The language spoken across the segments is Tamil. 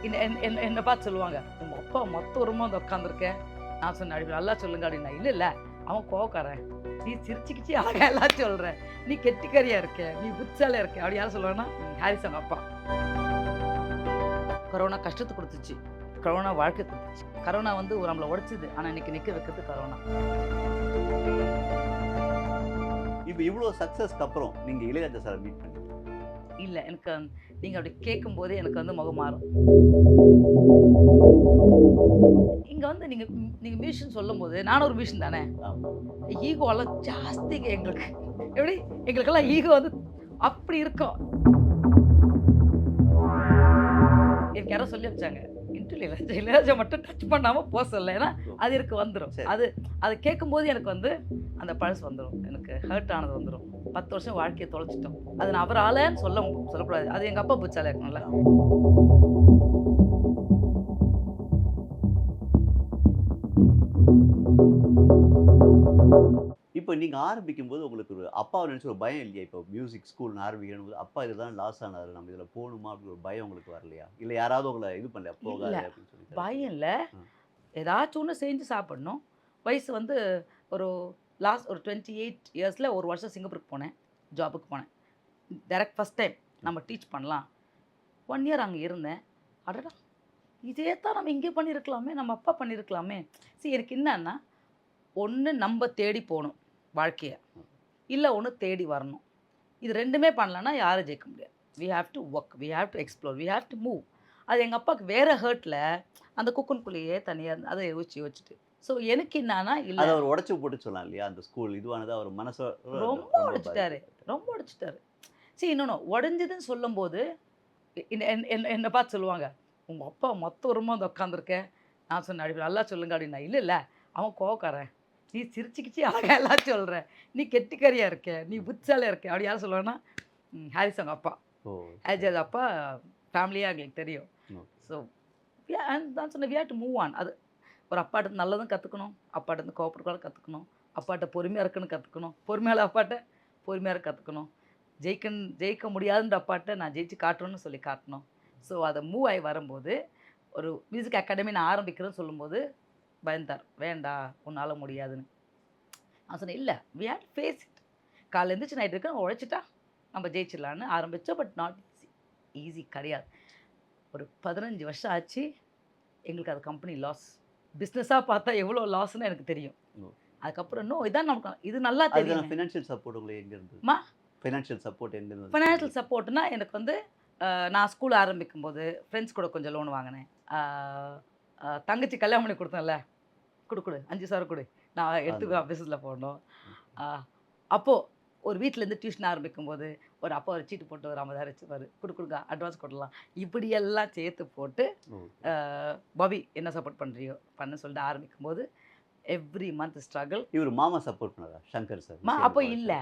என்னை பார்த்து சொல்லுவாங்க, உங்கள் அப்பா மொத்த உரமாக வந்து உட்காந்துருக்கேன். நான் சொன்னேன், அப்படி நல்லா சொல்லுங்க அப்படின்னா, இல்லை இல்லை அவன் கோவக்காரன், நீ சிரிச்சுக்கிச்சு அழகா எல்லாம் சொல்கிற, நீ கெட்டிக்காரியா இருக்க, நீ புத்தாலியா இருக்க அப்படி யாரும் சொல்லுவாங்கன்னா ஹாரிஸ் அவங்க அப்பா. கொரோனா கஷ்டத்தை கொடுத்துச்சு, கொரோனா வாழ்க்கை கொடுத்துச்சு. கொரோனா வந்து நம்மளை உடைச்சிது, ஆனால் இன்னைக்கு நிற்க வைக்கிறது கொரோனா. இப்போ இவ்வளோ சக்ஸஸ்க்கு அப்புறம் நீங்கள் இளையராஜா சார் மீட் பண்ணி இல்லை எனக்கு நீங்கள் அப்படி கேட்கும்போதே எனக்கு வந்து முகம் மாறும். இங்கே வந்து நீங்கள் மியூசியன் சொல்லும்போது நானும் ஒரு மியூசியன் தானே, ஈகோலாம் ஜாஸ்திங்க எங்களுக்கு. எப்படி எங்களுக்கெல்லாம் ஈகோ வந்து அப்படி இருக்கும். எனக்கு யாரோ சொல்லி வச்சாங்க, இன்டர்வியூல இளையராஜா மட்டும் டச் பண்ணாமல் போக சொல்ல, ஏன்னா அது எனக்கு வந்துடும். அது கேட்கும்போது எனக்கு வந்து அந்த பழசு வந்துடும், எனக்கு ஹர்ட் ஆனது வந்துடும். 10 வருஷம் வாழ்க்கையை தொலைச்சிட்டோம். அது நான் அவரால் சொல்லக்கூடாது, அது எங்கள் அப்பா புச்சால இருக்கும்ல. இப்போ நீங்கள் ஆரம்பிக்கும்போது உங்களுக்கு ஒரு அப்பாவை நினச்சி ஒரு பயம் இல்லையா? இப்போ மியூசிக் ஸ்கூல்னு ஆரம்பிக்கணும் போது அப்பா இதுதான் லாஸ் ஆனார், நம்ம இதில் போகணுமா அப்படின்னு ஒரு பயம் உங்களுக்கு வரலையா? இல்லை யாராவது உங்களை இது பண்ணலையா போகாது அப்படின்னு சொல்லி? பயம் இல்லை, ஏதாச்சும் ஒன்று செஞ்சு சாப்பிடணும். வயசு வந்து ஒரு லாஸ்ட் ஒரு 28 இயர்ஸில் ஒரு வருஷம் சிங்கப்பூருக்கு போனேன், ஜாபுக்கு போனேன். டைரக்ட் ஃபஸ்ட் டைம் நம்ம டீச் பண்ணலாம். 1 இயர் அங்கே இருந்தேன். அடடா இதே தான் நம்ம இங்கே பண்ணியிருக்கலாமே, நம்ம அப்பா பண்ணியிருக்கலாமே. சரி எனக்கு என்னன்னா, ஒன்று நம்ம தேடி போகணும் வாழ்க்கையை, இல்லை ஒன்று தேடி வரணும். இது ரெண்டுமே பண்ணலன்னா யாரும் ஜெயிக்க முடியாது. We have to work, we have to explore, we have to move. அது எங்கள் அப்பாவுக்கு வேறு ஹர்ட்டில் அந்த குக்குன்குள்ளேயே தனியாக இருந்து அதை யோசிச்சுட்டு. ஸோ எனக்கு என்னன்னா, இல்லை அதை அவர் உடச்சி போட்டு சொல்லலாம் இல்லையா? அந்த ஸ்கூல் இதுவானது அவர் மனசை ரொம்ப உடைச்சிட்டாரு. சரி இன்னொன்று உடஞ்சதுன்னு சொல்லும்போது என்னை பார்த்து சொல்லுவாங்க, உங்கள் அப்பா மொத்த உரமாக வந்து உட்காந்துருக்கேன். நான் சொன்னேன், அப்படி நல்லா சொல்லுங்க அப்படின்னா, இல்லை இல்லை அவன் கோவக்காரன், நீ சிரிச்சுக்கிச்சு அழகா எல்லாம் சொல்கிற, நீ கெட்டிக்காரியா இருக்க, நீ புத்தாலியா இருக்க அப்படி யாரும் சொல்லுவாங்கன்னா ஹாரிஸ் அவங்க அப்பா. ஹாரிஸ் அப்பா ஃபேமிலியாக எங்களுக்கு தெரியும். ஸோ நான் சொன்னேன், we have to move on. அது ஒரு அப்பாட்ட நல்லதும் கற்றுக்கணும், அப்பாட்ட கோவப்பட கற்றுக்கணும், அப்பாட்ட பொறுமையாக இருக்குன்னு கற்றுக்கணும், பொறுமையால் அப்பாட்ட பொறுமையாக கற்றுக்கணும், ஜெயிக்க முடியாதுன்ற அப்பாட்ட நான் ஜெயிச்சு காட்டணும்னு சொல்லி காட்டணும். ஸோ அதை மூவ் ஆகி வரும்போது ஒரு மியூசிக் அகாடமி நான் ஆரம்பிக்கிறேன்னு சொல்லும்போது பயந்தார், வேண்டா உன்னால் முடியாதுன்னு. நான் சொன்னேன், இல்லை we have to face it. காலையில் எழுந்திரிச்சு நைட் இருக்க உழைச்சிட்டா நம்ம ஜெயிச்சிடலான்னு ஆரம்பித்தோம். பட் நாட் ஈஸி கிடையாது. ஒரு 15 வருஷம் ஆச்சு எங்களுக்கு அது கம்பெனி லாஸ். பிஸ்னஸாக பார்த்தா எவ்வளோ லாஸ்ன்னு எனக்கு தெரியும். அதுக்கப்புறம் இன்னும் இதான் நமக்கு இது நல்லா தெரியும். ஃபினான்ஷியல் சப்போர்ட் உங்களுக்கு எங்கே இருந்தது? ஃபினான்ஷியல் சப்போர்ட் எங்கே இருந்தது? ஃபினான்ஷியல் சப்போர்ட்னா எனக்கு வந்து நான் ஸ்கூல் ஆரம்பிக்கும்போது ஃப்ரெண்ட்ஸ் கூட கொஞ்சம் லோன் வாங்கினேன். தங்கச்சி கல்யாணம் பண்ணி கொடுத்தேன்ல, கொடு 5,000 கொடு, நான் எடுத்துக்கோ பிஸ்னஸில் போடணும். அப்போது ஒரு வீட்டிலேருந்து டியூஷன் ஆரம்பிக்கும்போது ஒரு அப்பா ஒரு சீட்டு போட்டு ஒரு 50,000 வச்சுப்பார், கொடுங்க அட்வான்ஸ் கொடுக்கலாம். இப்படியெல்லாம் சேர்த்து போட்டு பாபி என்ன சப்போர்ட் பண்ணுறியோ பண்ண சொல்லிட்டு ஆரம்பிக்கும்போது எவ்ரி மந்த் ஸ்ட்ரகிள். இவர் மாமா சப்போர்ட் பண்ணாரா சங்கர் சார்? அப்போ இல்லை,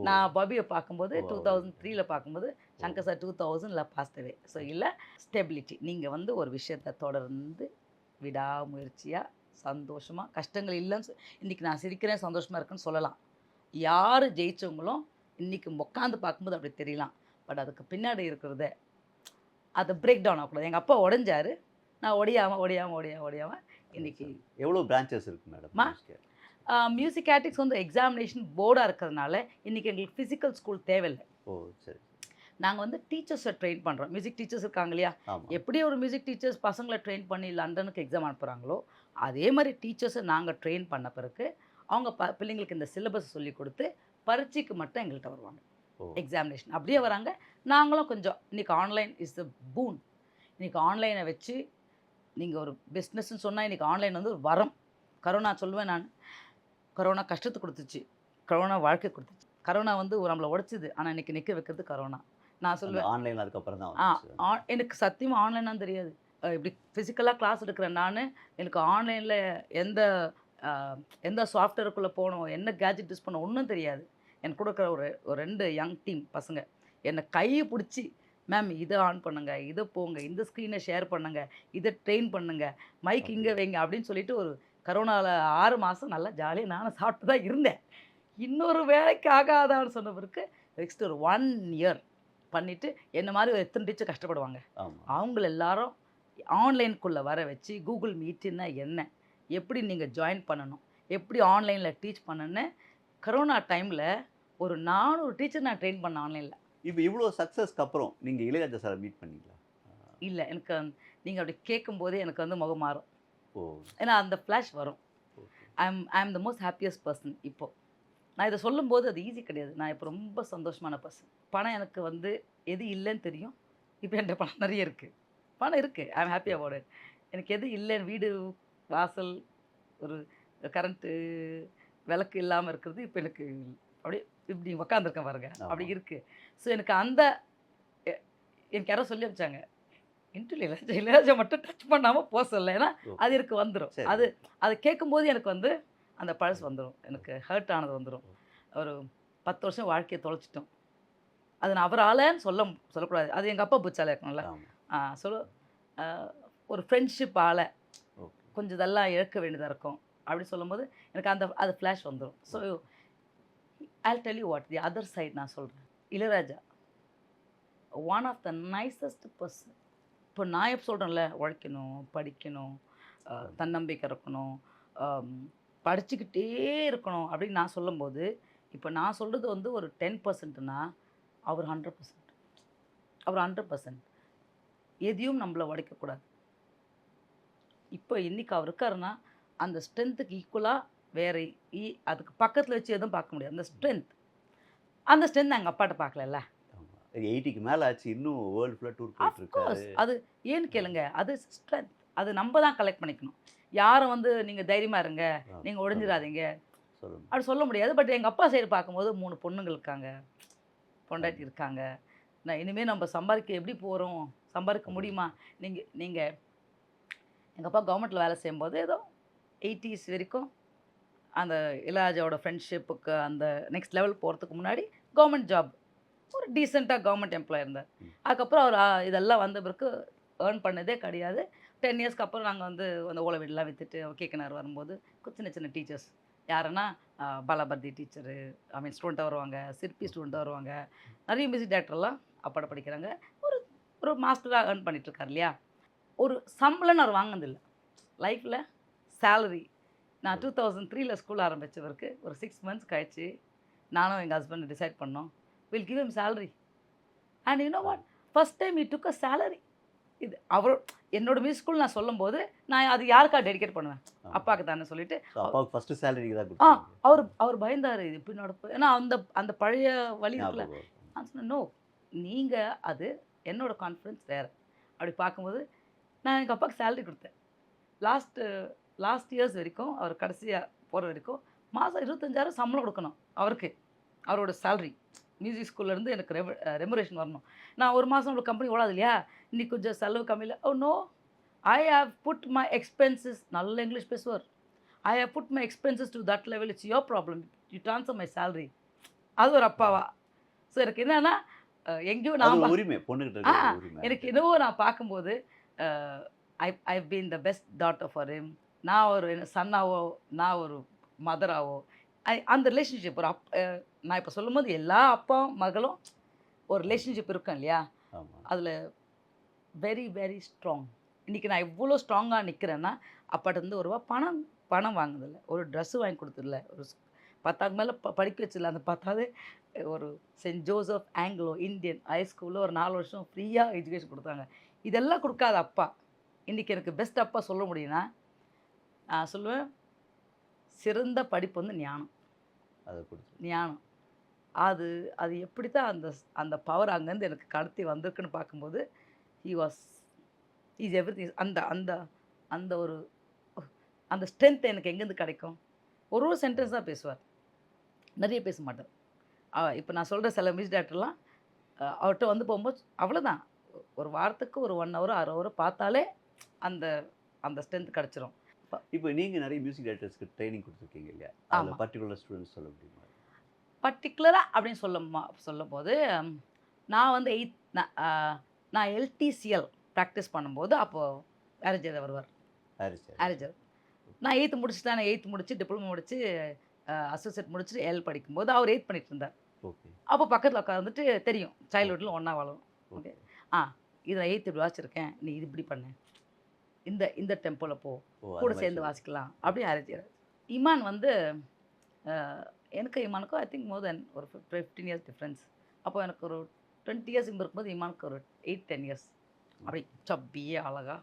நான் பாபியை பார்க்கும்போது 2003 பார்க்கும்போது சங்கர் சார் 2000 பாஸ்ட் அவே. ஸோ இல்லை ஸ்டெபிலிட்டி, நீங்கள் வந்து ஒரு விஷயத்தை தொடர்ந்து விடாமுயற்சியாக சந்தோஷமாக, கஷ்டங்கள் இல்லைன்னு இன்றைக்கி நான் சிரிக்கிறேன் சந்தோஷமாக இருக்குன்னு சொல்லலாம். யார் ஜெயித்தவங்களும் இன்றைக்கி உட்காந்து பார்க்கும்போது அப்படி தெரியலாம். பட் அதுக்கு பின்னாடி இருக்கிறத அதை பிரேக் டவுன் ஆகக்கூடாது. எங்கள் அப்பா உடஞ்சார், நான் ஒடியாமல் இன்றைக்கி. எவ்வளோ பிரான்ச்சஸ் இருக்குது மேடம்? மியூசிக் வந்து எக்ஸாமினேஷன் போர்டாக இருக்கிறதுனால இன்றைக்கி எங்களுக்கு ஃபிசிக்கல் ஸ்கூல் தேவையில்லை. சரி. நாங்கள் வந்து டீச்சர்ஸை ட்ரெயின் பண்ணுறோம். மியூசிக் டீச்சர்ஸ் இருக்காங்க இல்லையா, எப்படி ஒரு மியூசிக் டீச்சர்ஸ் பசங்களை ட்ரெயின் பண்ணி லண்டனுக்கு எக்ஸாம் அனுப்புகிறாங்களோ அதே மாதிரி டீச்சர்ஸை நாங்கள் ட்ரெயின் பண்ண பிறகு அவங்க பிள்ளைங்களுக்கு இந்த சிலபஸ் சொல்லி கொடுத்து பரீட்சைக்கு மட்டும் எங்கள்கிட்ட வருவாங்க. எக்ஸாமினேஷன் அப்படியே வராங்க. நாங்களும் கொஞ்சம் இன்றைக்கி ஆன்லைன் இஸ் த பூன். இன்றைக்கி ஆன்லைனை வச்சு நீங்கள் ஒரு பிஸ்னஸ்ன்னு சொன்னால் இன்றைக்கி ஆன்லைன் வந்து ஒரு வரம். கரோனா சொல்லுவேன் நான், கரோனா கஷ்டத்தை கொடுத்துச்சு, கரோனா வாழ்க்கை கொடுத்துச்சு. கரோனா வந்து நம்மளை உடைச்சிது, ஆனால் இன்றைக்கி நிற்க வைக்கிறது கரோனா. நான் சொல்லுவேன் ஆன்லைன் அதுக்கப்புறம் தான். எனக்கு சத்தியமாக ஆன்லைனாக தெரியாது. இப்படி ஃபிசிக்கலாக கிளாஸ் எடுக்கிறேன் நான், எனக்கு ஆன்லைனில் எந்த சாஃப்ட்வேருக்குள்ளே போகணும், என்ன கேஜெட் யூஸ் பண்ண ஒன்றும் தெரியாது. எனக்கு கூட இருக்கிற ஒரு 2 யங் டீம் பசங்க என்னை கையை பிடிச்சி, மேம் இதை ஆன் பண்ணுங்கள், இதை போங்க, இந்த ஸ்க்ரீனை ஷேர் பண்ணுங்கள், இதை ட்ரெயின் பண்ணுங்கள், மைக் இங்கே வைங்க அப்படின்னு சொல்லிட்டு ஒரு கரோனாவில் 6 மாதம் நல்லா ஜாலியாக நானும் சாப்பிட்டு தான் இருந்தேன். இன்னொரு வேலைக்கு ஆகாதான்னு சொன்ன பிறகு நெக்ஸ்ட் ஒரு 1 இயர் பண்ணிவிட்டு என்ன மாதிரி ஒரு எத்தனை டீச்சர் கஷ்டப்படுவாங்க, அவங்கள எல்லாரும் ஆன்லைனுக்குள்ளே வர வச்சு கூகுள் மீட்டுன்னா என்ன, எப்படி நீங்கள் ஜாயின் பண்ணணும், எப்படி ஆன்லைனில் டீச் பண்ணணுன்னு கரோனா டைமில் ஒரு 400 டீச்சர் நான் ட்ரெயின் பண்ணேன் ஆன்லைனில். இப்ப இவ்ளோ சக்சஸ்க்கு அப்புறம் நீங்க இளையராஜா சார மீட் பண்ணீங்களா? இல்லை எனக்கு நீங்கள் அப்படி கேட்கும்போதே எனக்கு வந்து முகம் மாறும். ஓ! ஏன்னா அந்த ஃப்ளாஷ் வரும். Okay. I am the most happiest person இப்போ. நான் இதை சொல்லும்போது அது ஈஸி கிடையாது. நான் இப்போ ரொம்ப சந்தோஷமான பர்சன். பணம் எனக்கு வந்து எது இல்லைன்னு தெரியும். இப்போ என்கிட்ட பணம் நிறைய இருக்குது. பணம் இருக்குது. ஐ அம் ஹாப்பி அபவுட் இட். எனக்கு எது இல்லைன்னு வீடு, வாசல், ஒரு கரண்ட்டு, விளக்கு இல்லாமல் இருக்கிறது இப்போ எனக்கு அப்படியே இப்படி உக்காந்துருக்கேன் பாருங்க. அப்படி ஆமா. இருக்குது. ஸோ எனக்கு அந்த எ எனக்கு யாரோ சொல்லி அனுப்பிச்சாங்க. இன்டர்வியூல இளையராஜா இளையராஜா மட்டும் டச் பண்ணாமல் போக சொல்ல. ஏன்னா ஓ! அது எனக்கு வந்துரும். சரி. அது அது கேட்கும்போது எனக்கு வந்து அந்த பழசு வந்துரும். எனக்கு ஹர்ட் ஆனது வந்துரும். ஒரு 10 வருஷம் வாழ்க்கைய தொலைச்சிட்டோம். அது நான் அவராலன்னு சொல்லக்கூடாது. அது எங்க அப்பா புச்சால இருக்கணும்ல. ஆமா. சொல்ல அ ஒரு ஃப்ரெண்ட்ஷிப்பால ஓகே. கொஞ்சம் இதெல்லாம் இழக்க வேண்டியதா இருக்கும். அப்படி சொல்லும்போது எனக்கு அது ஃப்ளாஷ் வந்துரும். So I'll tell you what the other side நான் சொல்றேன். Ilaiyaraaja one of the nicest person. இப்போ நான் எப்போ சொல்கிறேன்ல உழைக்கணும், படிக்கணும், தன்னம்பிக்கை இருக்கணும், படிச்சுக்கிட்டே இருக்கணும் அப்படின்னு நான் சொல்லும்போது, இப்போ நான் சொல்கிறது வந்து ஒரு 10%னா அவர் 100%. அவர் 100%. எதையும் நம்மள உடைக்கக்கூடாது. இப்போ இன்னைக்கு அவர் இருக்காருன்னா, அந்த ஸ்ட்ரென்த்துக்கு ஈக்குவலாக வேற அதுக்கு பக்கத்தில் வச்சு எதுவும் பார்க்க முடியாது. அந்த ஸ்ட்ரென்த் எங்கள் அப்பாட்ட பார்க்கலல்ல. ஆமா. 80க்கு மேல ஆச்சு. இன்னும் வேர்ல்ட் ஃபுல்லா டூர் போயிட்டு இருக்காரு. அஃப்கோர்ஸ். அது ஏன்னு கேளுங்க. அது ஸ்ட்ரென்த். அது நம்ம தான் கலெக்ட் பண்ணிக்கணும். யாரும் வந்து நீங்க தைரியமா இருங்க, நீங்க உடைஞ்சிராதீங்க சொல்லுங்க. அப்படி சொல்ல முடியாது. பட் எங்க அப்பா சைடு பார்க்கும்போது 3 பொண்ணுங்க இருக்காங்க. பொண்டாட்டி இருக்காங்க. நான் இனிமே நம்ம சம்பாதிக்க எப்படி போறோம்? சம்பாதிக்க முடியுமா? நீங்க நீங்க எங்க அப்பா கவர்மெண்ட்ல வேலை செய்யும்போது ஏதோ 80s வரைக்கும் அந்த இளையராஜாவோட ஃப்ரெண்ட்ஷிப்புக்கு அந்த நெக்ஸ்ட் லெவல் போறதுக்கு முன்னாடி கவர்மெண்ட் ஜாப். ஒரு டீசென்ட்டா கவர்மெண்ட் எம்ப்ளாயி இருந்தார். அதுக்கப்புறம் அவர் இதெல்லாம் வந்த பிறகு ஏர்ன் பண்ணதே கிடையாது. 10 இயர்ஸ்க்கு அப்புறம் நாங்க வந்து அந்த ஓலை வீடுலாம் வித்துட்டு கேகேநகர் வரும்போது சின்ன சின்ன டீச்சர்ஸ் யாருன்னா பாலாபர்தி டீச்சரு, ஐ மீன் ஸ்டூடெண்ட்டாக வருவாங்க, சிற்பி ஸ்டூடெண்ட்டாக வருவாங்க. நிறைய மியூசிக் டைரக்டர்லாம் அப்பாட்ட படிக்கிறாங்க. ஒரு ஒரு மாஸ்டராக ஏர்ன் பண்ணிட்டு இருக்காரு இல்லையா? ஒரு சம்பளம்னு அவர் வாங்கினதில்ல. லைஃப்பில் சேலரி நான் 2003ல ஸ்கூல் ஆரம்பிச்சவருக்கு ஒரு 6 மந்த்ஸ் கழிச்சு நானும் எங்கள் ஹஸ்பண்ட் டிசைட் பண்ணோம். Will give him salary. And you know what? First time he took a salary. இது அவர் என்னோட மியூசிக் ஸ்கூல் நான் சொல்லும்போது, நான் அது யாருக்கா டெடிகேட் பண்ணுவேன்? அப்பாவுக்கு தானே சொல்லிட்டு. ஸோ அப்பாவுக்கு ஃபர்ஸ்ட் சேலரிக்கு தான் ஆ குடுத்தீங்க. அவர் அவர் பயந்தாரு. இது எப்படி நடக்கும்? ஏன்னா அந்த அந்த பழைய வழி இருக்குல்ல. ஞாபகம் இருக்கு. நான் சொன்னேன், "நோ. நீங்க அது என்னோட கான்ஃபிடன்ஸ் வேற." அப்படி பார்க்கும்போது, நான் எங்க அப்பாவுக்கு சேலரி குடுத்தேன். லாஸ்ட் லாஸ்ட் இயர்ஸ் வரைக்கும், அவர் கடைசியா போற வரைக்கும், மாசம் 25,000 சம்பளம் குடுக்கணும் அவருக்கு. அவரோட சேலரி. மியூசிக் ஸ்கூல்லேருந்து எனக்கு ரெமுரேஷன் வரணும். நான் ஒரு மாதம் உங்களுக்கு கம்பெனி ஓடாது இல்லையா? இன்னைக்கு கொஞ்சம் செலவு கம்மியில oh no! I have put my expenses நல்ல இங்கிலீஷ் பேசுவார். I have put my expenses to that level. It's your problem. You transfer my salary. அது ஒரு அப்பாவா? ஸோ எனக்கு என்னன்னா, எங்கேயோ அது நான் ஒரு உரிமை. பொண்ணுகிட்ட இருக்கிற ஒரு உரிமை. எனக்கு என்னவோ நான் பார்க்கும்போது, uh I've been the best daughter for him. நான் ஒரு சன்னாவோ, நான் ஒரு மதராவோ, அந்த ரிலேஷன்ஷிப் ஒரு நான் இப்போ சொல்லும்போது எல்லா அப்பாவும் மகளும் ஒரு ரிலேஷன்ஷிப் இருக்கும் இல்லையா? ஆமா. அதில் வெரி வெரி ஸ்ட்ராங். இன்றைக்கி நான் இவ்வளோ ஸ்ட்ராங்காக நிற்கிறேன்னா, அப்பாட்டருந்து ரூபா பணம் பணம் வாங்குனதில்ல. ஒரு ட்ரெஸ்ஸு வாங்கி கொடுத்ததில்ல. ஒரு 10க்கு மேலே படிக்க வச்சதில்ல. அந்த 10வது ஒரு செயின்ட் ஜோசப் ஆங்கிலோ இந்தியன் ஹைஸ்கூலில் ஒரு 4 வருஷம் ஃப்ரீயாக எஜுகேஷன் கொடுத்தாங்க. இதெல்லாம் கொடுக்காத அப்பா. இன்றைக்கி எனக்கு பெஸ்ட் அப்பா சொல்ல முடியும்னா, நான் சொல்லுவேன், சிறந்த படிப்பு வந்து ஞானம். அத குடுத்து. ஞானம். அது அது எப்படி தான் அந்த பவர் அங்கேருந்து எனக்கு கடத்தி வந்திருக்குன்னு பார்க்கும்போது, ஹி வாஸ் இஸ் எவ்ரிதிங். அந்த அந்த அந்த ஒரு அந்த ஸ்ட்ரென்த் எனக்கு எங்கேருந்து கிடைக்கும்? ஒரு சென்டென்ஸ் தான் பேசுவார். நிறைய பேச மாட்டார். இப்போ நான் சொல்கிற சில மியூசிக் டைரக்டர்லாம் அவர்கிட்ட வந்து போகும்போது அவ்வளோதான். ஒரு வாரத்துக்கு ஒரு 1 ஹவர், 1/2 ஹவர் பார்த்தாலே அந்த அந்த ஸ்ட்ரென்த் கிடச்சிரும். இப்போ நீங்க நிறைய மியூசிக் டைரக்டர்ஸ்க்கு ட்ரெய்னிங் குடுத்துருக்கீங்க இல்லையா? அதுல ஆமா. பர்ட்டிகுலர் ஸ்டூடண்ட்ஸ் சொல்ல முடியுமா? பர்ட்டிகுலரா அப்படின்னு சொல்லும்போது, நான் வந்து நான் எல்டிசிஎல் ப்ராக்டிஸ் பண்ணும்போது, அப்போ அரேஞ்சர் வருவார். ஹாரிஸ் சார். அரேஞ்சர். நான் 8த் முடிச்சுட்டேன். நான் 8த் முடிச்சு, டிப்ளமோ முடிச்சு, அசோசியேட் முடிச்சுட்டு எல் படிக்கும்போது, அவர் 8த் பண்ணிட்டு இருந்தார். ஓகே. அப்போ பக்கத்துல உட்காந்துட்டு தெரியும். சைல்ட்ஹுட்ல ஒண்ணா வளரும். ஓகே. ஓகே. ஆ இதில 8த் இப்படி வாசிச்சிருக்கேன். நீ இது இப்படி பண்ணு. இந்த இந்த டெம்போவில் போ, ஓ அது கூட மாதிரி சேர்ந்து சொல்லி. வாசிக்கலாம் அப்படி அரேஞ்ச். இமான் வந்து எனக்கு இமானுக்கும் ஐ திங்க் மோர் தென் ஒரு 15 இயர்ஸ் டிஃப்ரென்ஸ். அப்போ எனக்கு ஒரு 20 இயர்ஸ் இருக்கும்போது இமானுக்கு ஒரு 8-10 இயர்ஸ். அப்படி சப்பியே அழகா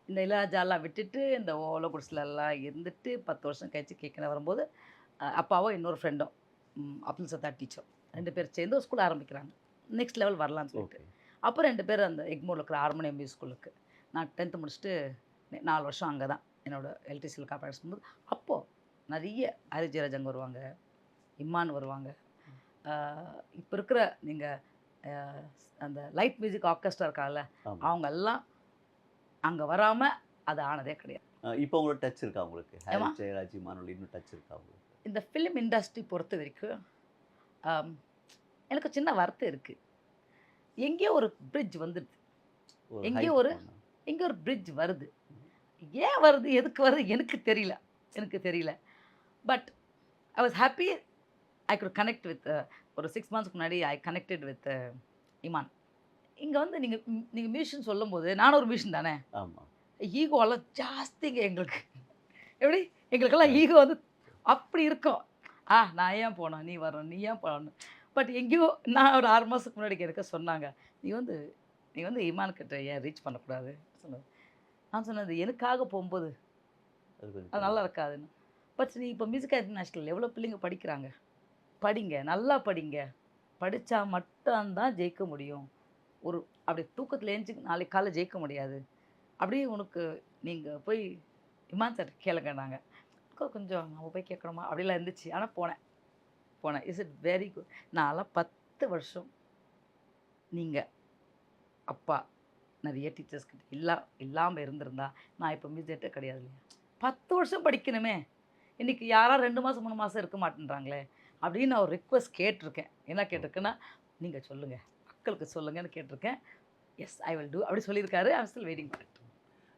இந்த இளையராஜாலாம் விட்டுட்டு இந்த ஓலை குடிசைலலாம் இருந்துட்டு 10 வருஷம் கழிச்சு கேட்க வரும்போது அப்பாவும் இன்னொரு ஃப்ரெண்டும் அப்துல் சத்தா டீச்சர் 2 பேர் சேர்ந்து ஒரு ஸ்கூல் ஆரம்பிக்கிறாங்க. நெக்ஸ்ட் லெவல் வரலான்னு சொல்லிட்டு. ஓகே. அப்போ 2 பேர் அந்த எக்மோரில் இருக்கிற ஹார்மோனியம் மியூசிக் ஸ்கூலுக்கு. நான் 10th முடிச்சுட்டு 4 வருஷம் அங்கே தான் என்னோடய எலக்ட்ரிசிட்டியில் ப்ராக்டிஸ் பண்ணும்போது அப்போது நிறைய ஹரி ஜெயராஜ் அங்கே வருவாங்க, இம்மான் வருவாங்க. இப்போ இருக்கிற நீங்கள் அந்த லைட் மியூசிக் ஆர்கெஸ்ட்ரா இருக்காங்கல்ல, ஆமா. அவங்க எல்லாம் அங்கே வராமல் அது ஆனதே கிடையாது. இப்போ உங்களுக்கு டச் இருக்கா உங்களுக்கு? ஏம்மா? ஹாரி ஜெயராஜ், இமானுவேல் இன்னும் டச் இருக்கா உங்களுக்கு? இந்த ஃபிலிம் இண்டஸ்ட்ரி பொறுத்த வரைக்கும் ஆம், எனக்கு சின்ன வருத்தம் இருக்குது. எங்கேயோ ஒரு பிரிட்ஜ் வந்துடுது, ஒரு எங்கேயோ hype ஒரு பண்ணா. எங்கேயோ ஒரு பிரிட்ஜ் வருது. ஏன் வருது, எதுக்கு வருது எனக்கு தெரியல. But I was happy. I could connect with ஒரு 6 மந்த்ஸ்க்கு முன்னாடி ஐ கனெக்டட் வித் இமான். இங்கே வந்து நீங்கள் மியூசிஷியன் சொல்லும்போது நானும் ஒரு மியூசிஷியன் தானே. ஆமா. ஈகோலாம் ஜாஸ்திங்க எங்களுக்கு. எப்படி எங்களுக்கெல்லாம் ஈகோ வந்து அப்படி இருக்கும். நான் ஏன் போனேன், நீ வரணும், நீ ஏன் போகணும். பட் எங்கேயோ நான் ஒரு 6 மாதத்துக்கு முன்னாடி எனக்கு சொன்னாங்க, நீ வந்து இமான் கிட்ட ஏன் ரீச் பண்ணக்கூடாது சொன்னது. நான் சொன்னது எனக்காக போகும்போது அது கொஞ்சம் அது நல்லா இருக்காதுன்னு. பட் நீ இப்போ மியூசிக் இன்டர்நேஷ்னல் எவ்வளோ பிள்ளைங்க படிக்கிறாங்க, படிங்க, நல்லா படிங்க. படித்தா மட்டும்தான் ஜெயிக்க முடியும். ஒரு அப்படி தூக்கத்தில் ஏஞ்சி நாளைக்கு காலை ஜெயிக்க முடியாது. அப்படியே உனக்கு நீங்கள் போய் இமான் சார் கேளுங்கன்னாங்க. கொஞ்சம் நம்ம போய் கேட்கணுமா அப்படிலாம் இருந்துச்சு. ஆனால் போனேன். Is it very good. நான்லாம் 10 வருஷம் நீங்கள் அப்பா நிறைய டீச்சர்ஸ் கிட்ட இல்லாமல் இருந்திருந்தா நான் இப்போ மியூசியட்டே கிடையாது இல்லையா. 10 வருஷம் படிக்கணுமே, இன்றைக்கி யாராவது 2 மாதம் 3 மாதம் இருக்க மாட்டேன்றாங்களே அப்படின்னு நான் ஒரு ரிக்வெஸ்ட் கேட்டிருக்கேன். என்ன கேட்டிருக்கேன்னா, நீங்கள் சொல்லுங்கள், மக்களுக்கு சொல்லுங்கன்னு கேட்டிருக்கேன். எஸ் ஐ வில் டூ அப்படி சொல்லியிருக்காரு. I am still waiting for it.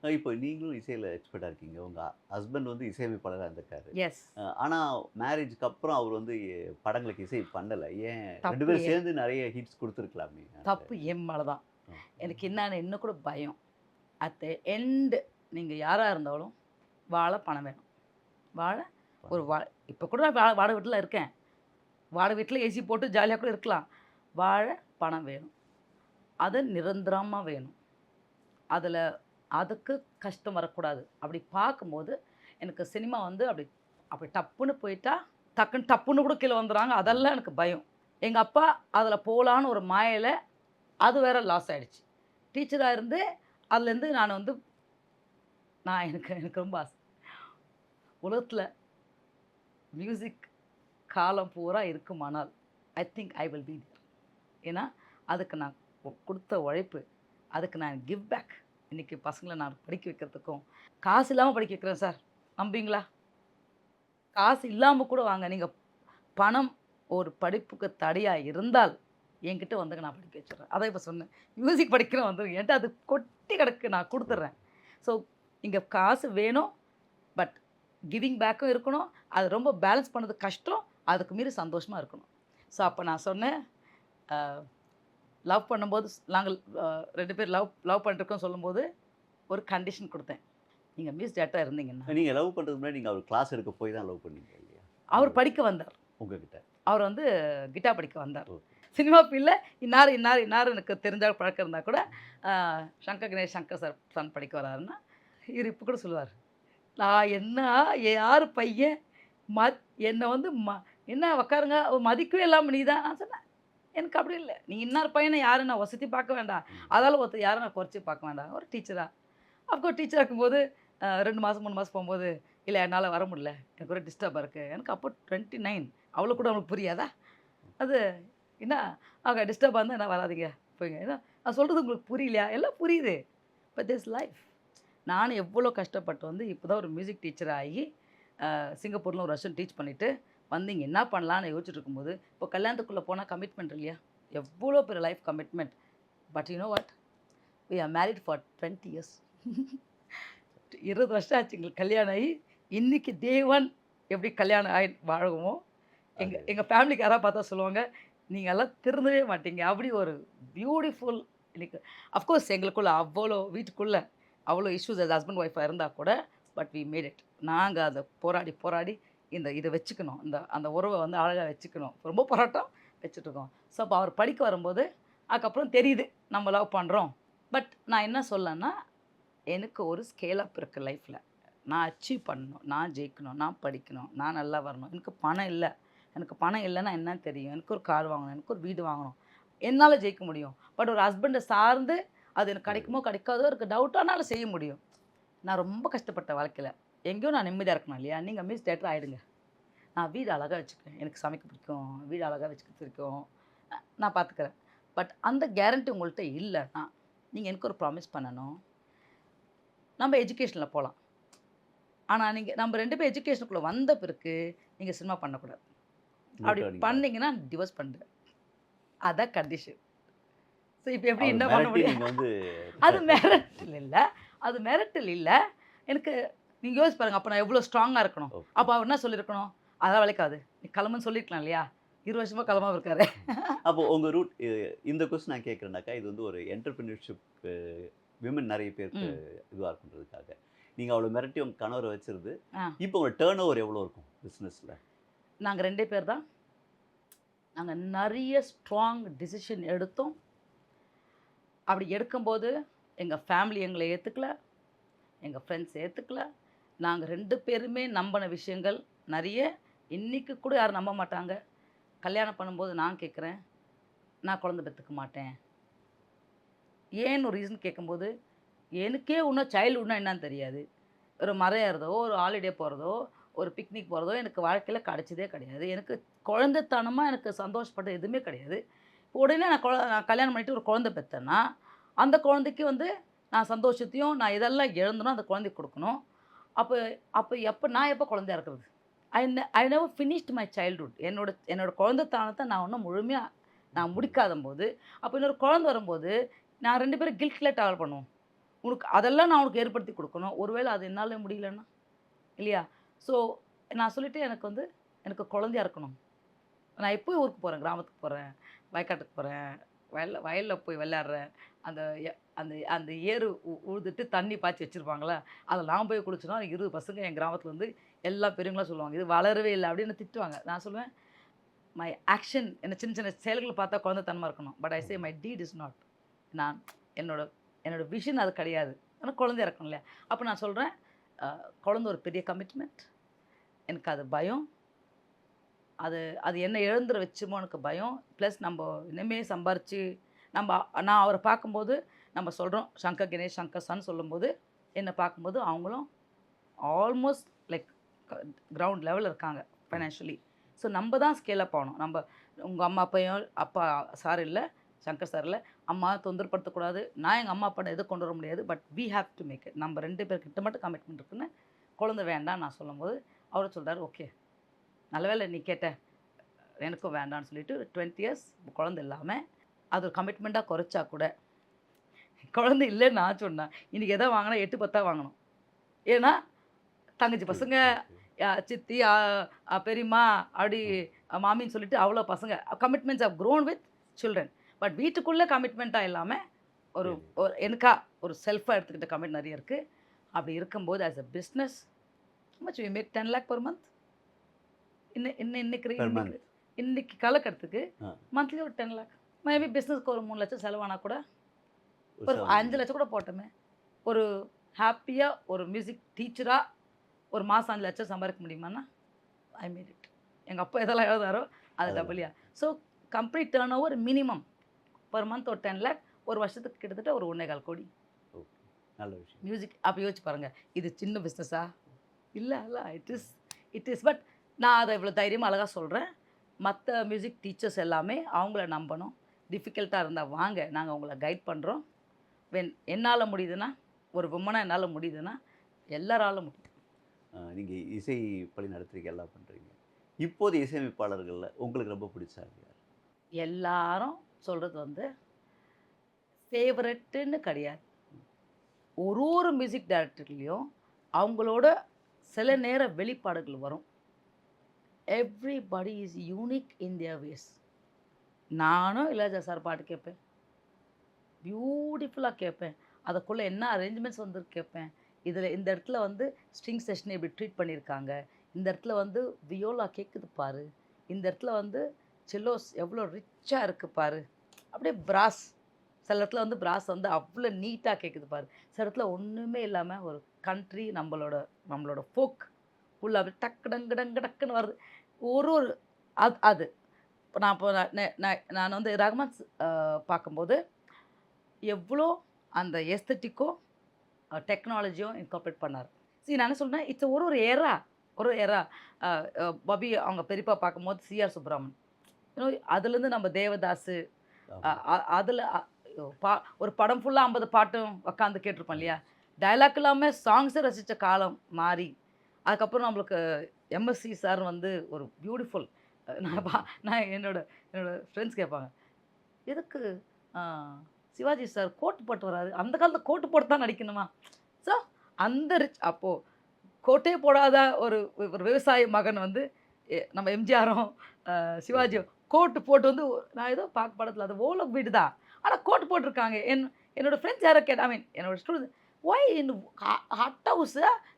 இப்போ நீங்களும் இசையில் எக்ஸ்பர்ட்டாக இருக்கீங்க. உங்கள் ஹஸ்பண்ட் வந்து இசையமைப்பாளராக இருந்திருக்காரு. எஸ். ஆனால் மேரேஜ்க்கு அப்புறம் அவர் வந்து படங்களுக்கு இசை பண்ணலை. ஏன்? தப்பு 2 பேரும் சேர்ந்து நிறைய ஹிட்ஸ் கொடுத்துருக்கலாமே. தப்பு என் மேலே தான். எனக்கு என்னன்னு இன்னும் கூட பயம். அட் த எண்டு நீங்கள் யாராக இருந்தாலும் வாழ பணம் வேணும். ஒரு இப்போ கூட நான் வாடகை வீட்டில் இருக்கேன். வாடகை வீட்டில் ஏசி போட்டு ஜாலியாக கூட இருக்கலாம். வாழ பணம் வேணும். அது நிரந்தரமாக வேணும். அதுக்கு கஷ்டம் வரக்கூடாது. அப்படி பார்க்கும்போது எனக்கு சினிமா வந்து அப்படி டப்புன்னு போயிட்டா டப்புன்னு கூட கீழே வந்துடுறாங்க. அதெல்லாம் எனக்கு பயம். எங்கள் அப்பா அதில் போகலான்னு ஒரு மாயையில் அது வேற லாஸ் ஆகிடுச்சு. டீச்சராக இருந்து அதுலேருந்து எனக்கு ரொம்ப ஆசை. உலகத்தில் மியூசிக் காலம் பூரா இருக்குமானால் I think I will be there. ஏன்னா அதுக்கு நான் கொடுத்த உழைப்பு, அதுக்கு நான் கிவ் பேக். இன்றைக்கி பசங்களை நான் படிக்க வைக்கிறதுக்கும் காசு இல்லாமல் படிக்க வைக்கிறேன் சார், நம்புவீங்களா? காசு இல்லாமல் கூட வாங்க. நீங்கள் பணம் ஒரு படிப்புக்கு தடையாக இருந்தால் என்கிட்ட வந்துங்க, நான் படிக்க வச்சிடுறேன். அதான் இப்போ சொன்னேன், மியூசிக் படிக்கிறேன் வந்துருங்க, என்கிட்ட அது கொட்டி கிடக்கு, நான் கொடுத்துட்றேன். ஸோ இங்கே காசு வேணும், பட் கிவிங் பேக்கும் இருக்கணும். அது ரொம்ப பேலன்ஸ் பண்ணது கஷ்டம், அதுக்கு மீறி சந்தோஷமாக இருக்கணும். ஸோ அப்போ நான் சொன்னேன், லவ் பண்ணும்போது நாங்கள் 2 பேர் லவ் பண்ணிருக்கோம் சொல்லும்போது ஒரு கண்டிஷன் கொடுத்தேன். நீங்கள் மியூசிக் டேரக்டராக இருந்தீங்கன்னா. நீங்கள் லவ் பண்ணுறதுக்கு முன்னாடி நீங்கள் அவர் கிளாஸ் எடுக்க போய் தான் லவ் பண்ணீங்க இல்லையா? அவர் படிக்க வந்தார் உங்ககிட்ட. அவர் வந்து கிட்டார் படிக்க வந்தார். சினிமா ஃபீல்டில் இன்னார் எனக்கு தெரிஞ்ச பழக்கம் இருந்தால் கூட சங்கர் கணேஷ் சங்கர் சார் சன் படிக்க வராருன்னா இவர் இப்போ கூட சொல்லுவார், நான் யார் பையன் என்னை வந்து என்ன உக்காருங்க மதிக்கவே இல்லாமல் நீ தான். நான் சொன்னேன், எனக்கு அப்படி இல்லை, நீ இன்னார் பையனை யாரும் நான் வசதி பார்க்க வேண்டாம், அதால் ஒருத்தர் யாரும் நான் குறைச்சி பார்க்க வேண்டாம். ஒரு டீச்சராக அஃப்கோர்ஸ் டீச்சராக இருக்கும்போது 2 மாதம் 3 மாதம் போகும்போது இல்லை என்னால் வர முடியல, எனக்கு ஒரு டிஸ்டர்பாக இருக்குது. எனக்கு அப்போ 29, அவ்வளோ கூட அவங்களுக்கு புரியாதா? அது என்ன அவங்க டிஸ்டர்பாக இருந்தால் என்ன வராதிங்க போய்ங்க. ஏன்னா நான் சொல்கிறது உங்களுக்கு புரியலையா? எல்லாம் புரியுது. But this life. நான் எவ்வளோ கஷ்டப்பட்டு வந்து இப்போ தான் ஒரு மியூசிக் டீச்சர் ஆகி சிங்கப்பூரில் ஒரு வருஷம் டீச் பண்ணிவிட்டு வந்து இங்கே என்ன பண்ணலான்னு யோசிச்சுட்டு இருக்கும்போது இப்போ கல்யாணத்துக்குள்ளே போனால் கமிட்மெண்ட் இல்லையா? எவ்வளோ பெரிய life commitment. But you know what, we are married for 20 years. 20 வருஷம் ஆச்சு எங்களுக்கு கல்யாணம் ஆகி. இன்றைக்கி தேவன் எப்படி கல்யாணம் ஆகி வாழகுமோ, எங்கள் ஃபேமிலிக்கு யாராவது பார்த்தா சொல்லுவாங்க, நீங்கள் எல்லாம் திருந்தவே மாட்டீங்க. அப்படி ஒரு பியூட்டிஃபுல் இன்னைக்கு. அஃப்கோர்ஸ் எங்களுக்குள்ளே அவ்வளோ வீட்டுக்குள்ளே அவ்வளோ இஷ்யூஸ் அது ஹஸ்பண்ட் ஒய்ஃபாக இருந்தால் கூட பட் வி மேட் இட். நாங்கள் அதை போராடி போராடி இதை வச்சுக்கணும், அந்த உறவை வந்து அழகாக வச்சுக்கணும். ரொம்ப போராட்டம் வச்சுட்ருக்கோம். ஸோ அப்போ அவர் படிக்க வரும்போது அதுக்கப்புறம் தெரியுது நம்ம லவ் பண்ணுறோம். பட் நான் என்ன சொல்லன்னா, எனக்கு ஒரு ஸ்கேல் அப் இருக்குது லைஃப்பில். நான் அச்சீவ் பண்ணணும், நான் ஜெயிக்கணும், நான் படிக்கணும், நான் நல்லா வரணும். எனக்கு பணம் இல்லை, எனக்கு பணம் இல்லைன்னா என்னன்னு தெரியும். எனக்கு ஒரு கார் வாங்கணும், எனக்கு ஒரு வீடு வாங்கணும், என்னால் ஜெயிக்க முடியும். பட் ஒரு ஹஸ்பண்டை சார்ந்து அது எனக்கு கிடைக்குமோ கிடைக்காதோ எனக்கு டவுட்டானாலும் செய்ய முடியும். நான் ரொம்ப கஷ்டப்பட்ட வாழ்க்கையில் எங்கேயோ நான் நிம்மதியாக இருக்கணும் இல்லையா? நீங்கள் மிஸ் தேட்டர் ஆகிடுங்க. நான் வீடு அழகாக வச்சுக்கிறேன், எனக்கு சமைக்க பிடிக்கும், வீடு அழகாக வச்சுக்க பிடிக்கும், நான் பார்த்துக்கிறேன். பட் அந்த கேரண்டி உங்கள்கிட்ட இல்லைன்னா நீங்கள் எனக்கு ஒரு ப்ராமிஸ் பண்ணணும். நம்ம எஜுகேஷனில் போகலாம். ஆனால் நம்ம 2 பேரும் எஜுகேஷனுக்குள்ளே வந்த பிறகு நீங்கள் சினிமா பண்ணக்கூடாது. அப்படி பண்ணீங்கன்னா டிவோர்ஸ் பண்ணுறேன். அதான் கண்டிஷன். ஸோ இப்போ எப்படி என்ன பண்ண முடியும்? அது மிரட்டல் இல்லை, அது மிரட்டல் இல்லை. எனக்கு நீங்கள் யோசிச்சு பாருங்க, அப்போ நான் எவ்வளோ ஸ்ட்ராங்காக இருக்கணும். அப்போ அவர் என்ன சொல்லியிருக்கணும்? அதெல்லாம் விளைக்காது, நீ கிளம்புன்னு சொல்லியிருக்கலாம் இல்லையா? 20 வருஷமாக கிளம்பாம இருக்காரு. அப்போ உங்கள் ரூட் இந்த கொஸ்டின் நான் கேட்குறேன்னாக்கா, இது வந்து ஒரு என்டர்பிரினர்ஷிப் விமன் நிறைய பேருக்கு இதுவாக இருக்குன்றதுக்காக நீங்கள் அவ்வளோ மிரட்டி உங்கள் கணவரை வச்சிருந்து இப்போ உங்கள் டேர்ன் ஓவர் எவ்வளோ இருக்கும் பிஸ்னஸில்? நாங்கள் 2 பேர் தான். நாங்கள் நிறைய ஸ்ட்ராங் டிசிஷன் எடுத்தோம். அப்படி எடுக்கும்போது எங்கள் ஃபேமிலி எங்களை ஏற்றுக்கல, எங்கள் ஃப்ரெண்ட்ஸ் ஏற்றுக்கல. நாங்கள் 2 பேருமே நம்பின விஷயங்கள் நிறைய இன்றைக்கி கூட யாரும் நம்ப மாட்டாங்க. கல்யாணம் பண்ணும்போது நான் கேட்குறேன், நான் குழந்தை பெற்றுக்க மாட்டேன். ஏன்னு ஒரு ரீசன் கேட்கும்போது எனக்கே இன்னும் சைல்டுஹுட்னா என்னன்னு தெரியாது. ஒரு மரம் ஏறுறதோ, ஒரு ஹாலிடே போகிறதோ, ஒரு பிக்னிக் போகிறதோ எனக்கு வாழ்க்கையில் கிடைச்சதே கிடையாது. எனக்கு குழந்தைத்தனமாக எனக்கு சந்தோஷப்பட்டது எதுவுமே கிடையாது. உடனே நான் கல்யாணம் பண்ணிட்டு ஒரு குழந்தை பெற்றேன்னா அந்த குழந்தைக்கு வந்து நான் சந்தோஷத்தையும் நான் இதெல்லாம் இழந்தனோ அந்த குழந்தைக்கு கொடுக்கணும். அப்போ அப்போ நான் எப்போ குழந்தையா இருக்கிறது? I never finished my childhood. என்னோட குழந்தைத்தனத்தை நான் இன்னும் முழுமையாக நான் முடிக்காத போது, அப்போ இன்னொரு குழந்தை வரும்போது நான் 2 பேரும் கில்ட்டில் ட்ராவல் பண்ணுவோம். உனக்கு அதெல்லாம் நான் உனக்கு ஏற்படுத்தி கொடுக்கணும். ஒருவேளை அது என்னால் முடியலன்னா இல்லையா? ஸோ நான் சொல்லிவிட்டு எனக்கு குழந்தையா இருக்கணும். நான் எப்போயும் ஊருக்கு போகிறேன், கிராமத்துக்கு போகிறேன், வயக்காட்டுக்கு போகிறேன், வயலில் போய் விளையாடுறேன். அந்த அந்த அந்த ஏறு உழுதுட்டு தண்ணி பாய்ச்சி வச்சுருப்பாங்களே, அதில் நான் போய் குளிச்சோன்னா 20 பசங்க என் கிராமத்தில் வந்து எல்லா பெரியவங்களும் சொல்லுவாங்க, இது வளரவே இல்லை அப்படின்னு திட்டுவாங்க. நான் சொல்லுவேன், மை ஆக்ஷன் என்ன சின்ன சின்ன செயல்களை பார்த்தா குழந்தைத்தனமாக இருக்கணும். But I say my deed is not. நான் என்னோட விஷன் அது கிடையாது. ஆனால் குழந்தையா இருக்கணும் இல்லையா? அப்போ நான் சொல்கிறேன், குழந்தை ஒரு பெரிய கமிட்மெண்ட். எனக்கு அது பயம். அது என்ன எழுந்துற வச்சுமோ எனக்கு பயம். ப்ளஸ் நம்ம இனிமேல் சம்பாரித்து நான் அவரை பார்க்கும்போது நம்ம சொல்கிறோம் சங்கர் கணேஷ் சங்கர் சன் சொல்லும்போது என்னை பார்க்கும்போது அவங்களும் ஆல்மோஸ்ட் லைக் கிரவுண்ட் லெவலில் இருக்காங்க ஃபைனான்ஷியலி. ஸோ நம்ம தான் ஸ்கேல் அப் ஆகணும். உங்கள் அப்பா சார் இல்லை, சங்கர் சார் இல்லை, அம்மா தொந்தரப்படுத்தக்கூடாது. நான் எங்கள் அம்மா அப்பாட்ட எதுவும் கொண்டு வர முடியாது. But we have to make it. நம்ம 2 பேர்கிட்ட மட்டும் கமிட்மெண்ட் இருக்குன்னு குழந்தை வேண்டாம் நான் சொல்லும்போது அவர் சொல்கிறார், ஓகே நல்ல வேலை நீ கேட்ட, எனக்கும் வேண்டான்னு சொல்லிட்டு 20 இயர்ஸ் குழந்தை இல்லாமல் அது ஒரு கமிட்மெண்ட்டாக குறைச்சா கூட குழந்தை இல்லைன்னு நான் சொன்னேன். இன்றைக்கி எதை வாங்கினா 8 10 வாங்கணும். ஏன்னா தங்கச்சி பசங்க, சித்தி, பெரியம்மா, அப்படி மாமின்னு சொல்லிட்டு அவ்வளோ பசங்க commitments of grown with children. பட் வீட்டுக்குள்ளே கமிட்மெண்ட்டாக இல்லாமல் ஒரு எனக்கா ஒரு செல்ஃபாக எடுத்துக்கிட்ட கமிட் நிறைய இருக்குது. அப்படி இருக்கும்போது as a business much we make 10 lakh per month. இன்னைக்கு காலகட்டத்துக்கு மந்த்லி ஒரு 10 lakh. மேபி பிஸ்னஸ்க்கு ஒரு 3 லட்சம் செலவானால் கூட ஒரு 5 லட்சம் கூட போட்டோமே. ஒரு ஹாப்பியாக ஒரு மியூசிக் டீச்சராக ஒரு மாதம் 5 லட்சம் சம்பாதிக்க முடியுமாண்ணா? I made it. எங்கள் அப்பா எதெல்லாம் எழுதாரோ அது டபுள்யா. So complete turnover minimum per month ஒரு 10 lakh, ஒரு வருஷத்துக்கு கிட்டத்தட்ட ஒரு 1.25 கோடி. நல்ல விஷயம். மியூசிக் அப்போ யோசிச்சு பாருங்கள், இது சின்ன பிஸ்னஸா? இல்லை இட் இஸ். பட் நான் அதை இவ்வளோ தைரியமாக அழகாக சொல்கிறேன். மற்ற மியூசிக் டீச்சர்ஸ் எல்லாமே அவங்கள நம்பணும். டிஃபிகல்ட்டாக இருந்தால் வாங்க, நாங்கள் உங்களை கைட் பண்ணுறோம். என்னால் முடியுதுன்னா, ஒரு விமனாக என்னால் முடியுதுன்னா எல்லாராலும் முடியும். நீங்கள் இசை பள்ளி நடத்துறீங்க, எல்லாம் பண்ணுறீங்க. இப்போது இசையமைப்பாளர்களில் உங்களுக்கு ரொம்ப பிடிச்சாங்க யார்? எல்லாரும் சொல்கிறது ஃபேவரெட்டுன்னு கிடையாது. ஒரு மியூசிக் டைரக்டர்லேயும் அவங்களோட சில நேர வெளிப்பாடுகள் வரும். Everybody is unique in their ways. நானும் இளையராஜா சார் பாட்டு கேட்பேன், பியூட்டிஃபுல்லாக கேட்பேன். அதுக்குள்ளே என்ன அரேஞ்ச்மெண்ட்ஸ் வந்து கேட்பேன். இதில் இந்த இடத்துல வந்து ஸ்ட்ரிங் செஷனை இப்படி ட்ரீட் பண்ணியிருக்காங்க. இந்த இடத்துல வந்து வியோலா கேட்குது பாரு. இந்த இடத்துல வந்து செல்லோஸ் எவ்வளோ ரிச்சா இருக்கு பாரு. அப்படியே பிராஸ் சில இடத்துல வந்து பிராஸ் வந்து அவ்வளோ நீட்டாக கேட்குது பாரு. சில இடத்துல ஒன்றுமே இல்லாமல் ஒரு கண்ட்ரி நம்மளோட நம்மளோட ஃபோக் உள்ள அப்படியே டக்கு டங்கு டங்கு டக்குன்னு வருது. ஒரு ஒரு அது அது இப்போ நான் இப்போ நான் வந்து ரஹ்மான் பார்க்கும்போது எவ்வளோ அந்த எஸ்தெட்டிக்கும் டெக்னாலஜியும் இன்கார்ப்பரேட் பண்ணாரு. நான் என்ன சொல்றேன், இட்ஸ் ஒரு ஒரு எரா ஒரு எரா. அ அ பபி அவங்க பெரியப்பா பார்க்கும்போது சிஆர் சுப்ரமணியன். அதுலேருந்து நம்ம தேவதாசு அ ஆமா. அ அதில ஒரு படம் ஃபுல்லா 50 பாட்டும் உட்காந்து கேட்டுருப்போம் இல்லையா? டயலாக் இல்லாம சாங்ஸ ரசிச்ச காலம் மாறி, அதுக்கப்புறம் நம்மளுக்கு எம்எஸ்சி சார் வந்து ஒரு பியூட்டிஃபுல் ம். நான் என்னோட என்னோட ஃப்ரெண்ட்ஸ் கேட்பாங்க. எதுக்கு ஆ சிவாஜி சார் கோட் போட்டு வராரு. அந்த காலத்துல கோட் போட்டு தான் நடிக்கணுமா? ஸோ அந்த அப்போ கோட்டே போடாத ஒரு ஒரு விவசாய மகன் வந்து நம்ம எம்ஜிஆரும், சிவாஜியும் கோட் போட்டு வந்து நான் ஏதோ படத்துல அது ஓலக் வீடு தான். ஆனா கோட் போட்டுருக்காங்க. என்னோட ஃப்ரெண்ட்ஸ் யாரோ ஐ மீன் என்னோட students why in hut house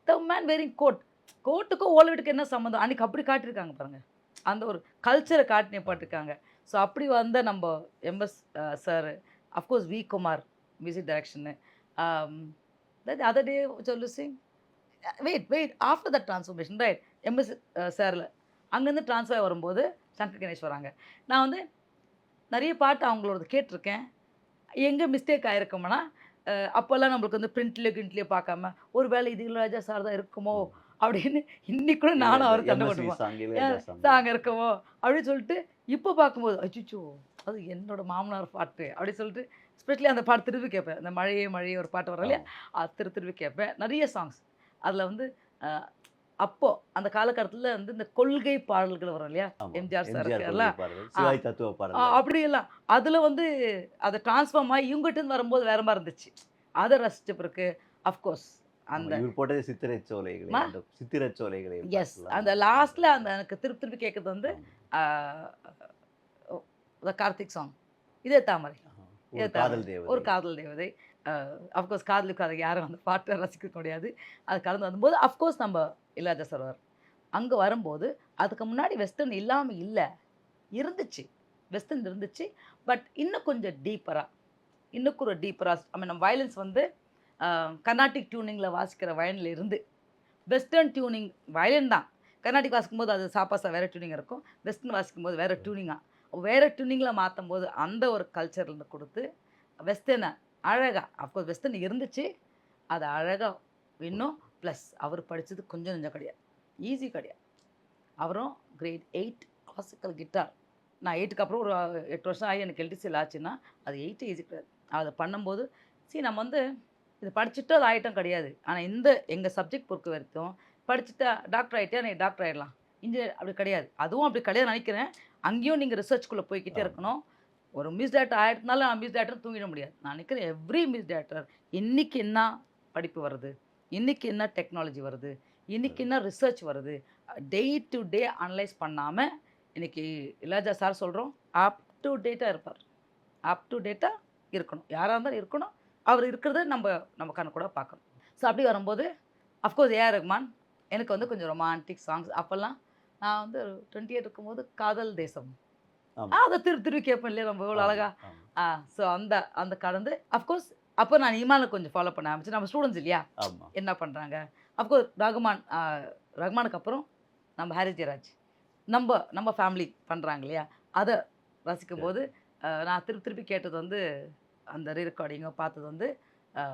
the man wearing coat. கோட்டுக்கும் ஓலை வீட்டுக்கும் என்ன சம்மந்தம்? அன்னைக்கு அப்படி காட்டியிருக்காங்க பாருங்க. அந்த ஒரு கல்ச்சர காட்டினே ஆமா. பாட்டுருக்காங்க. ஸோ அப்படி வந்த நம்ப MS. Sir, of course V. Kumar music direction. Um the other day சொல்லிசிங் wait after that transformation right MS. சார்ல அங்கேருந்து ட்ரான்ஸ்ஃபர் வரும்போது சங்கர் கணேஷ் வராங்க. நான் வந்து நெறைய பாட்டு அவங்களோடது கேட்டுருக்கேன். எங்க மிஸ்டேக் ஆயிருக்கும்னா, அப்போலாம் நம்மளுக்கு வந்து பிரிண்ட்லயோ, கிரிண்ட்லயோ பார்க்காம, "ஒரு வேளை இது இளையராஜா சார் தான் இருக்குமோ?" ம். அப்படின்னு இன்னைக்கு கூட இல்ல, நானும் இல்ல. அவரும் சண்டை எம்எஸ்வி போட்டுப்போம். சாங், "ஏ இளையராஜா சாங். சாங் இருக்குமோ?" அப்படின்னு சொல்லிட்டு, இப்போ பார்க்கும்போது, "அச்சச்சோ! அது என்னோட மாமனார் பாட்டு." அப்படி சொல்லிட்டு, எஸ்பெஷலி அந்த பாட்டு திருப்பி கேட்பேன். இந்த "மழையே மழையே" ஒரு பாட்டு வரும் இல்லையா? ஆமா, அது திருப்பி கேட்பேன். நெறைய சாங்ஸ். அதில வந்து அ அப்போ அந்த காலகட்டத்தில வந்து இந்த கொள்கை பாடல்கள் வரும் இல்லையா? ஆமா. எம்ஜிஆர் சாருக்கு எம்ஜிஆர் கொள்கை எல்லாம். பாடல்கள், ஆ. சிவாஜி தத்துவ பாடல்கள். அப்படியெல்லாம். அதுல வந்து அத ட்ரான்ஸ்ஃபார்ம் ஆயி இவங்ககிட்டருந்து வரும்போது வேற மாரி இருந்துச்சு. அத ரசிச்ச பிறகு அஃப்கோர்ஸ் ஆமா. அந்த இவர் போட்டது சித்திரச் சோலைகளே. ம அந்த சித்திரச் சோலைகளே எஸ். பாட்டுலாம் அந்த ரொம்ப லாஸ்ட்ல அந்த நல்லா எனக்கு திருப்பி திருப்பி கேட்கறது வந்து ஆமா. ஆ ஒ த கார்த்திக் சாங். இதே தாமரை. ஆஹா. இதே ஒரு தாமரை. காதல் ஒரு தேவதை. காதல் தேவதை. அ அஃப்கோர்ஸ் காதலுக்காக யாரும் அந்த பாட்ட ரசிக்க முடியாது. அது கலந்து வரும்போது அஃப்கோர்ஸ் நம்ப இளையராஜா சார் வராரு. அங்க வரும்போது அதுக்கு முன்னாடி வெஸ்டர்ன் இல்லாம இல்ல. இருந்துச்சு. வெஸ்டர்ன் இருந்துச்சு. பட் இன்னும் கொஞ்சம் டீப்பரா. இன்னும் கூட டீப்பரா ஐ மீன் நம்ம வயலன்ஸ் வந்து அ கர்நாடிக் டியூனிங்ல வாசிக்கிற வயலின்ல இருந்து, வெஸ்டர்ன் டியூனிங் வயலின் தான். கர்நாடிக் வாசிக்கும்போது அது சாப்பாசா வேற டியூனிங் இருக்கும். வெஸ்டர்ன் வாசிக்கும்போது வேற டியூனிங்கா. வேற டியூனிங்ல மாத்தும்போது அந்த ஒரு கல்ச்சர்லேருந்து குடுத்து, வெஸ்டர்ன அழகா அஃப்கோர்ஸ் வெஸ்டர்ன் இருந்துச்சு. அத அழகா இன்னும் பிளஸ் அவர் படிச்சது கொஞ்சம் நஞ்சம் கிடையாது. ஈஸி கிடையாது. அவரும் கிரேட் 8 கிளாசிக்கல் கிட்டார். நான் 8க்கு அப்புறம் ஒரு 8 வருஷம் ஆகி எனக்கு எல்டிசில ஆச்சுன்னா, அது 8 ஈஸி கிடையாது. அத பண்ணும்போது நம்ம வந்து இது படிச்சுட்டு அது ஆயிட்டோம் கிடையாது. ஆனா இந்த எங்க சப்ஜெக்ட் பொறுத்தவரைக்கும் படிச்சுட்டா டாக்டர் ஆயிட்டியா, நீ டாக்டர் ஆயிடலாம். இன்ஜினியர் அப்படி கிடையாது. அதுவும் அப்படி கிடையாதுன்னு நெனைக்கிறேன். அங்கேயும் நீங்க ரிசர்ச்குள்ள போய்க்கிட்டே ஆமா. இருக்கணும். ஒரு மிஸ் டைரக்டர் ஆயிட்டனால நான் மிஸ் டைரக்டர்ன்னு தூங்கிட முடியாது. நான் நினைக்கிறேன் எவ்ரி மிஸ் டைரக்டர் இன்னைக்கு என்ன படிப்பு வருது? இன்னைக்கு என்ன டெக்னாலஜி வருது? இன்னைக்கு என்ன ரிசர்ச் வருது? டே டு டே அனலைஸ் பண்ணாம, இன்னைக்கு இளையராஜா சார் சொல்றோம், அப் டூ டேட்டா இருப்பார். அப் டூ டேட்டா இருக்கணும். யாரா இருந்தாலும் இருக்கணும். அவர் இருக்கிறத நம்ம கண்கூடா பார்க்கணும். ஸோ அப்படி வரும்போது, அஃப்கோர்ஸ் ஏஆர் ரஹ்மான் எனக்கு வந்து கொஞ்சம் ரொமான்டிக் சாங்ஸ் அப்பல்லாம் நான் வந்து 28 இருக்கும்போது காதல் தேசம். ஆமா. அத திருப்பி திருப்பி கேட்பேன் இல்லையா நம்ம எவ்வளோ ஆமா. அழகா. ஆமா. ஸோ அந்த அந்த கடந்து அஃப்கோர்ஸ் அப்போ நான் இமான கொஞ்சம் ஃபாலோ பண்ண ஆரம்பிச்சேன். நம்ம ஸ்டூடண்ட்ஸ் இல்லையா? ஆமா. என்ன பண்றாங்க? அஃப்கோர்ஸ் ரகுமானுக்கு அப்புறம் நம்ம ஹாரிஸ் ஜெயராஜ். நம்ப நம்ம ஃபேமிலி பண்றாங்க இல்லையா? அத ரசிக்கும்போது, சரி. நான் திருப்பி திருப்பி கேட்டது வந்து, அந்த ரீ ரெக்கார்டிங்கோ பார்த்தது வந்து, uh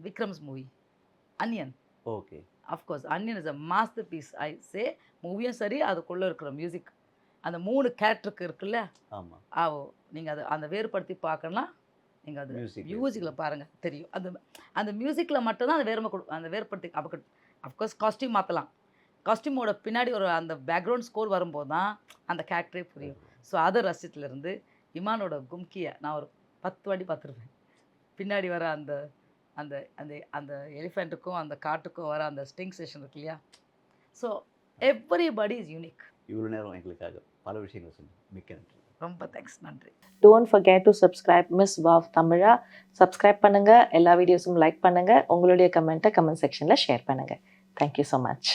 Vikram's movie Anniyan. Okay. Of course Anniyan is a masterpiece I say. மூவியும் சரி, அதுக்குள்ள இருக்கிற மியூசிக். அந்த 3 கேரக்டருக்கு இருக்குல்ல, ஆமா. ஆ ஓ நீங்க அத அந்த வேறுபடுத்தி பார்க்கணும்னா, நீங்க அது மியூசிக்ல மியூசிக்ல இருக்கணும். பாருங்க தெரியும். அந்த அந்த மியூசிக்ல மட்டும் தான் அந்த வேறுபடுத்தி அஃப்கோர்ஸ் காஸ்டியூம் மாத்தலாம். காஸ்டியூமோட பின்னாடி ஒரு அந்த பேக்ரவுண்ட் ஸ்கோர் வரும்போது தான் அந்த கேரக்டரே புரியும். ஸோ அத ரசிச்சதுலருந்து இமானோட கும்கிய நான் ஒரு 10 வாட்டி பார்த்துருப்பேன். பின்னாடி வர அந்த அந்த அந்த அந்த எலிஃபேண்ட்டுக்கும், அந்த காட்டுக்கும் வர அந்த ஸ்டிங் செஷன் இருக்கு இல்லையா? So everybody is unique. இவ்வளோ நேரம் எங்களுக்காக பல விஷயங்கள் சொன்னீங்க. மிக்க நன்றி. ரொம்ப தேங்க்ஸ், நன்றி. Don't forget to subscribe Miss Wow Tamila. Subscribe பண்ணுங்க, எல்லா வீடியோஸும் லைக் பண்ணுங்க, உங்களுடைய கமெண்ட்டை கமெண்ட் செக்ஷனில் ஷேர் பண்ணுங்க. Thank you so much.